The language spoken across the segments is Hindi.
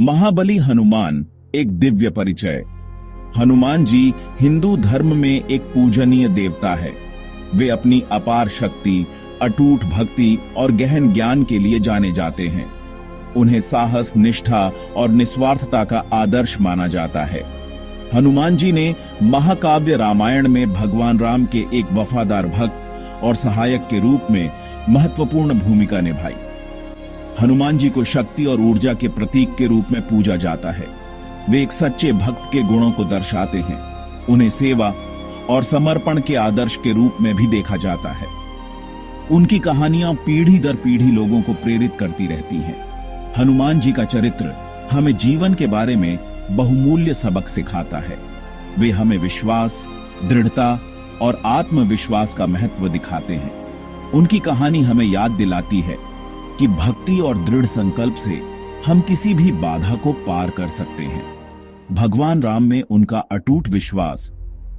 महाबली हनुमान एक दिव्य परिचय। हनुमान जी हिंदू धर्म में एक पूजनीय देवता है। वे अपनी अपार शक्ति, अटूट भक्ति और गहन ज्ञान के लिए जाने जाते हैं। उन्हें साहस, निष्ठा और निस्वार्थता का आदर्श माना जाता है। हनुमान जी ने महाकाव्य रामायण में भगवान राम के एक वफादार भक्त और सहायक के रूप में महत्वपूर्ण भूमिका निभाई। हनुमान जी को शक्ति और ऊर्जा के प्रतीक के रूप में पूजा जाता है। वे एक सच्चे भक्त के गुणों को दर्शाते हैं। उन्हें सेवा और समर्पण के आदर्श के रूप में भी देखा जाता है। उनकी कहानियां पीढ़ी दर पीढ़ी लोगों को प्रेरित करती रहती हैं। हनुमान जी का चरित्र हमें जीवन के बारे में बहुमूल्य सबक सिखाता है। वे हमें विश्वास, दृढ़ता और आत्मविश्वास का महत्व दिखाते हैं। उनकी कहानी हमें याद दिलाती है कि भक्ति और दृढ़ संकल्प से हम किसी भी बाधा को पार कर सकते हैं। भगवान राम में उनका अटूट विश्वास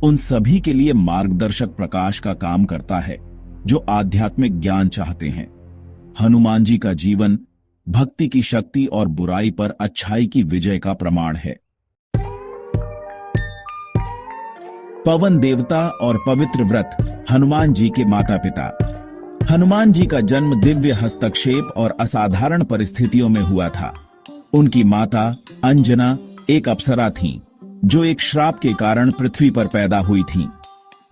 उन सभी के लिए मार्गदर्शक प्रकाश का काम करता है जो आध्यात्मिक ज्ञान चाहते हैं। हनुमान जी का जीवन भक्ति की शक्ति और बुराई पर अच्छाई की विजय का प्रमाण है। पवन देवता और पवित्र व्रत। हनुमान जी के माता पिता। हनुमान जी का जन्म दिव्य हस्तक्षेप और असाधारण परिस्थितियों में हुआ था। उनकी माता अंजना एक अप्सरा थीं, जो एक श्राप के कारण पृथ्वी पर पैदा हुई थीं।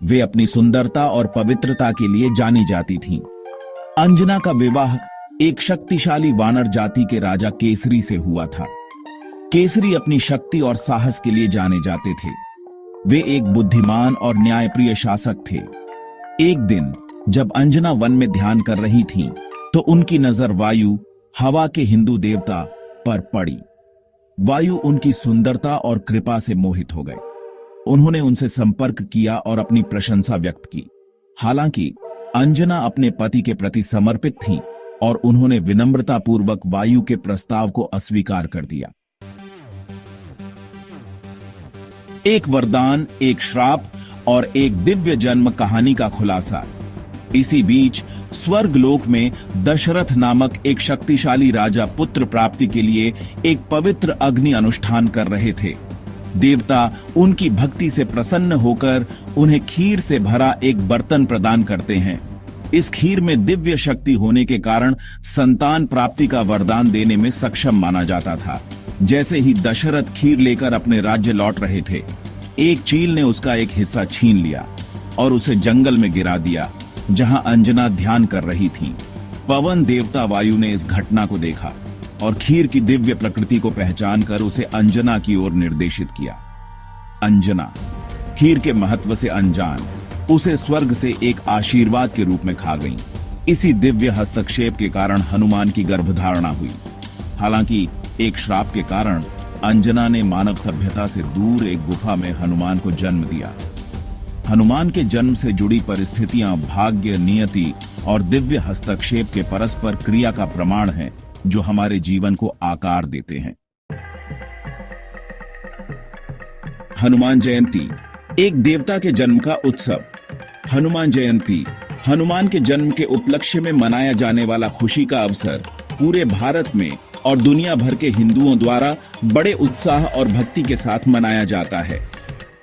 वे अपनी सुंदरता और पवित्रता के लिए जानी जाती थीं। अंजना का विवाह एक शक्तिशाली वानर जाति के राजा केसरी से हुआ था। केसरी अपनी शक्ति और साहस के लिए जाने जाते थे। वे एक बुद्धिमान और न्यायप्रिय शासक थे। एक दिन जब अंजना वन में ध्यान कर रही थीं, तो उनकी नजर वायु, हवा के हिंदू देवता पर पड़ी। वायु उनकी सुंदरता और कृपा से मोहित हो गए। उन्होंने उनसे संपर्क किया और अपनी प्रशंसा व्यक्त की। हालांकि अंजना अपने पति के प्रति समर्पित थीं और उन्होंने विनम्रतापूर्वक वायु के प्रस्ताव को अस्वीकार कर दिया। एक वरदान, एक श्राप और एक दिव्य जन्म कहानी का खुलासा। इसी बीच स्वर्गलोक में दशरथ नामक एक शक्तिशाली राजा पुत्र प्राप्ति के लिए एक पवित्र अग्नि अनुष्ठान कर रहे थे। देवता उनकी भक्ति से प्रसन्न होकर उन्हें खीर से भरा एक बर्तन प्रदान करते हैं। इस खीर में दिव्य शक्ति होने के कारण संतान प्राप्ति का वरदान देने में सक्षम माना जाता था। जैसे ही दशरथ खीर लेकर अपने राज्य लौट रहे थे, एक चील ने उसका एक हिस्सा छीन लिया और उसे जंगल में गिरा दिया, जहां अंजना ध्यान कर रही थी। पवन देवता वायु ने इस घटना को देखा और खीर की दिव्य प्रकृति को पहचान कर उसे अंजना की ओर निर्देशित किया। अंजना खीर के महत्व से अनजान उसे स्वर्ग से एक आशीर्वाद के रूप में खा गई। इसी दिव्य हस्तक्षेप के कारण हनुमान की गर्भधारणा हुई। हालांकि एक श्राप के कारण अंजना ने मानव सभ्यता से दूर एक गुफा में हनुमान को जन्म दिया। हनुमान के जन्म से जुड़ी परिस्थितियां भाग्य, नियति और दिव्य हस्तक्षेप के परस्पर क्रिया का प्रमाण है, जो हमारे जीवन को आकार देते हैं। हनुमान जयंती एक देवता के जन्म का उत्सव। हनुमान जयंती हनुमान के जन्म के उपलक्ष्य में मनाया जाने वाला खुशी का अवसर पूरे भारत में और दुनिया भर के हिंदुओं द्वारा बड़े उत्साह और भक्ति के साथ मनाया जाता है।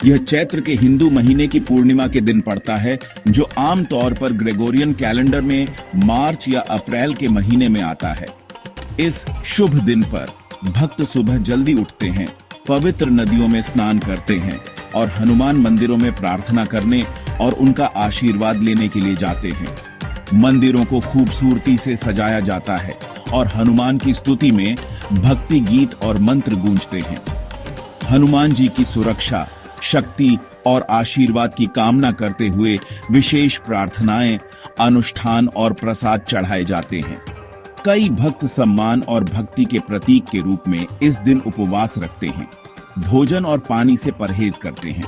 यह चैत्र के हिंदू महीने की पूर्णिमा के दिन पड़ता है, जो आमतौर पर ग्रेगोरियन कैलेंडर में मार्च या अप्रैल के महीने में आता है। इस शुभ दिन पर भक्त सुबह जल्दी उठते हैं, पवित्र नदियों में स्नान करते हैं और हनुमान मंदिरों में प्रार्थना करने और उनका आशीर्वाद लेने के लिए जाते हैं। मंदिरों को खूबसूरती से सजाया जाता है और हनुमान की स्तुति में भक्ति गीत और मंत्र गूंजते हैं। हनुमान जी की सुरक्षा, शक्ति और आशीर्वाद की कामना करते हुए विशेष प्रार्थनाएं, अनुष्ठान और प्रसाद चढ़ाए जाते हैं। कई भक्त सम्मान और भक्ति के प्रतीक के रूप में इस दिन उपवास रखते हैं, भोजन और पानी से परहेज करते हैं।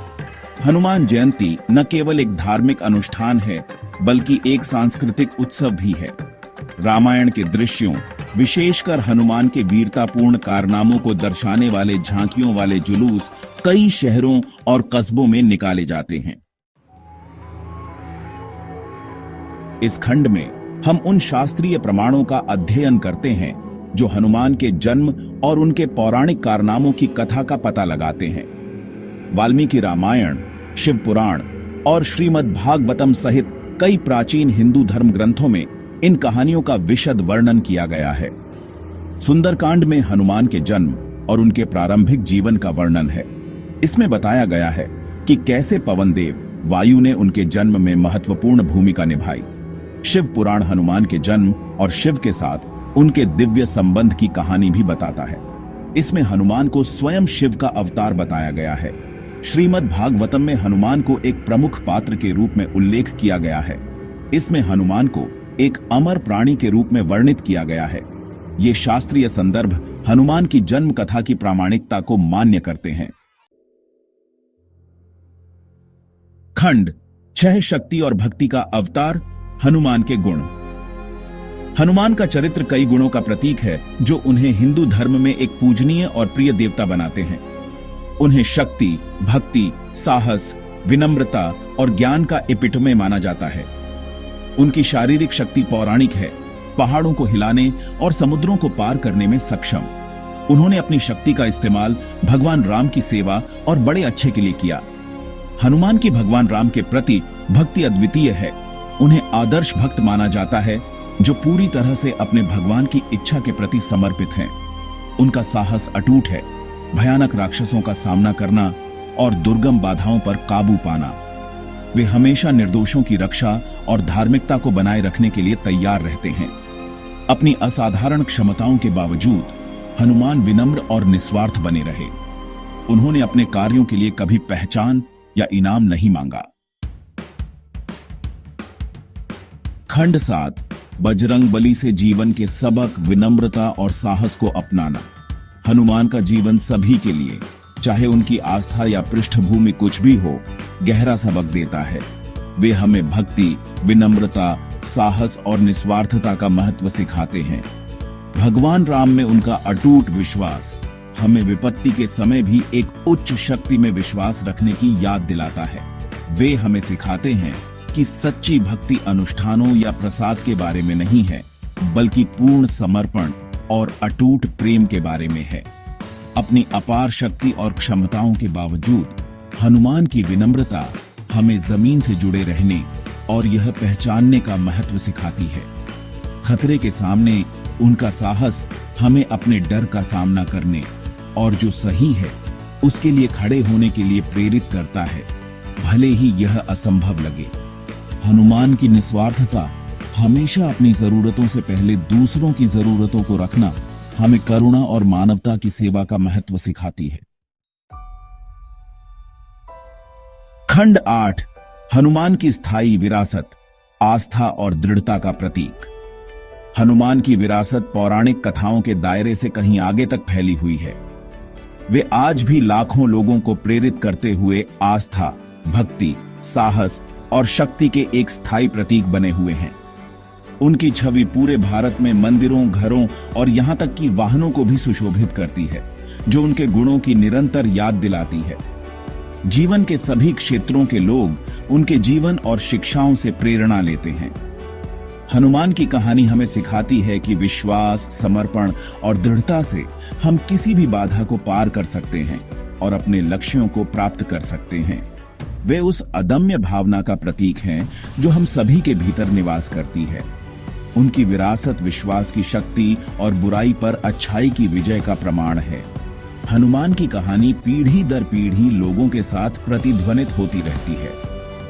हनुमान जयंती न केवल एक धार्मिक अनुष्ठान है, बल्कि एक सांस्कृतिक उत्सव भी है। रामायण के दृश्यों, विशेषकर हनुमान के वीरतापूर्ण कारनामों को दर्शाने वाले झांकियों वाले जुलूस कई शहरों और कस्बों में निकाले जाते हैं। इस खंड में हम उन शास्त्रीय प्रमाणों का अध्ययन करते हैं जो हनुमान के जन्म और उनके पौराणिक कारनामों की कथा का पता लगाते हैं। वाल्मीकि रामायण, शिव पुराण और श्रीमद् भागवतम सहित कई प्राचीन हिंदू धर्म ग्रंथों में इन कहानियों का विशद वर्णन किया गया है। सुंदरकांड में हनुमान के जन्म और उनके प्रारंभिक जीवन का वर्णन है। इसमें बताया गया है कि कैसे पवन देव वायु ने उनके जन्म में महत्वपूर्ण भूमिका निभाई। शिव पुराण हनुमान के जन्म और शिव के साथ उनके दिव्य संबंध की कहानी भी बताता है। इसमें हनुमान को स्वयं शिव का अवतार बताया गया है। श्रीमद् भागवतम में हनुमान को एक प्रमुख पात्र के रूप में उल्लेख किया गया है। इसमें हनुमान को एक अमर प्राणी के रूप में वर्णित किया गया है। ये शास्त्रीय संदर्भ हनुमान की जन्म कथा की प्रामाणिकता को मान्य करते हैं। खंड 6 शक्ति और भक्ति का अवतार, हनुमान के गुण। हनुमान का चरित्र कई गुणों का प्रतीक है जो उन्हें हिंदू धर्म में एक पूजनीय और प्रिय देवता बनाते हैं। उन्हें शक्ति, भक्ति, साहस, विनम्रता और ज्ञान का एपिटोमे माना जाता है। उनकी शारीरिक शक्ति पौराणिक है, पहाड़ों को हिलाने और समुद्रों को पार करने में सक्षम। उन्होंने अपनी शक्ति का इस्तेमाल भगवान राम की सेवा और बड़े अच्छे के लिए किया। हनुमान की भगवान राम के प्रति भक्ति अद्वितीय है। उन्हें आदर्श भक्त माना जाता है जो पूरी तरह से अपने भगवान की इच्छा के प्रति समर्पित हैं। उनका साहस अटूट है, भयानक राक्षसों का सामना करना और दुर्गम बाधाओं पर काबू पाना। वे हमेशा निर्दोषों की रक्षा और धार्मिकता को बनाए रखने के लिए तैयार रहते हैं। अपनी असाधारण क्षमताओं के बावजूद हनुमान विनम्र और निस्वार्थ बने रहे। उन्होंने अपने कार्यों के लिए कभी पहचान या इनाम नहीं मांगा। खंड 7 बजरंगबली से जीवन के सबक, विनम्रता और साहस को अपनाना। हनुमान का जीवन सभी के लिए, चाहे उनकी आस्था या पृष्ठभूमि कुछ भी हो, गहरा सबक देता है। वे हमें भक्ति, विनम्रता, साहस और निस्वार्थता का महत्व सिखाते हैं। भगवान राम में उनका अटूट विश्वास हमें विपत्ति के समय भी एक उच्च शक्ति में विश्वास रखने की याद दिलाता है। वे हमें सिखाते हैं कि सच्ची भक्ति अनुष्ठानों या प्रसाद के बारे में नहीं है, बल्कि पूर्ण समर्पण और अटूट प्रेम के बारे में है। अपनी अपार शक्ति और क्षमताओं के बावजूद हनुमान की विनम्रता हमें जमीन से जुड़े रहने और यह पहचानने का महत्व सिखाती है। खतरे के सामने उनका साहस हमें अपने डर का सामना करने और जो सही है उसके लिए खड़े होने के लिए प्रेरित करता है, भले ही यह असंभव लगे। हनुमान की निस्वार्थता, हमेशा अपनी जरूरतों से पहले दूसरों की जरूरतों को रखना, हमें करुणा और मानवता की सेवा का महत्व सिखाती है। खंड 8 हनुमान की स्थायी विरासत, आस्था और दृढ़ता का प्रतीक। हनुमान की विरासत पौराणिक कथाओं के दायरे से कहीं आगे तक फैली हुई है। वे आज भी लाखों लोगों को प्रेरित करते हुए आस्था, भक्ति, साहस और शक्ति के एक स्थायी प्रतीक बने हुए हैं। उनकी छवि पूरे भारत में मंदिरों, घरों और यहां तक कि वाहनों को भी सुशोभित करती है, जो उनके गुणों की निरंतर याद दिलाती है। जीवन के सभी क्षेत्रों के लोग उनके जीवन और शिक्षाओं से प्रेरणा लेते हैं। हनुमान की कहानी हमें सिखाती है कि विश्वास, समर्पण और दृढ़ता से हम किसी भी बाधा को पार कर सकते हैं और अपने लक्ष्यों को प्राप्त कर सकते हैं। वे उस अदम्य भावना का प्रतीक हैं जो हम सभी के भीतर निवास करती है। उनकी विरासत विश्वास की शक्ति और बुराई पर अच्छाई की विजय का प्रमाण है। हनुमान की कहानी पीढ़ी दर पीढ़ी लोगों के साथ प्रतिध्वनित होती रहती है,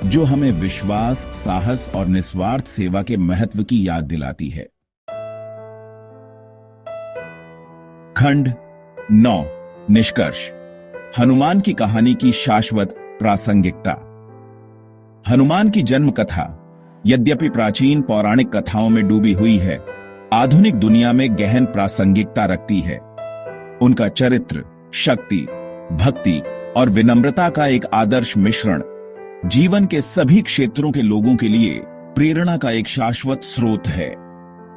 जो हमें विश्वास, साहस और निस्वार्थ सेवा के महत्व की याद दिलाती है। खंड 9 निष्कर्ष, हनुमान की कहानी की शाश्वत प्रासंगिकता। हनुमान की जन्म कथा, यद्यपि प्राचीन पौराणिक कथाओं में डूबी हुई है, आधुनिक दुनिया में गहन प्रासंगिकता रखती है। उनका चरित्र, शक्ति, भक्ति और विनम्रता का एक आदर्श मिश्रण जीवन के सभी क्षेत्रों के लोगों के लिए प्रेरणा का एक शाश्वत स्रोत है।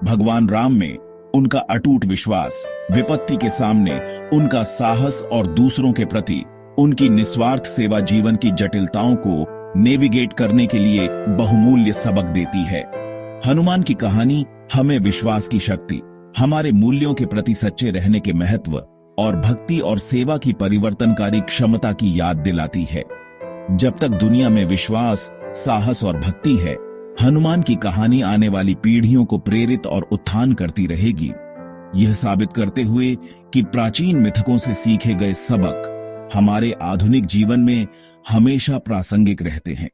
भगवान राम में उनका अटूट विश्वास, विपत्ति के सामने उनका साहस और दूसरों के प्रति उनकी निस्वार्थ सेवा जीवन की जटिलताओं को नेविगेट करने के लिए बहुमूल्य सबक देती है। हनुमान की कहानी हमें विश्वास की शक्ति, हमारे मूल्यों के प्रति सच्चे रहने के महत्व और भक्ति और सेवा की परिवर्तनकारी क्षमता की याद दिलाती है। जब तक दुनिया में विश्वास, साहस और भक्ति है, हनुमान की कहानी आने वाली पीढ़ियों को प्रेरित और उत्थान करती रहेगी, यह साबित करते हुए कि प्राचीन मिथकों से सीखे गए सबक हमारे आधुनिक जीवन में हमेशा प्रासंगिक रहते हैं।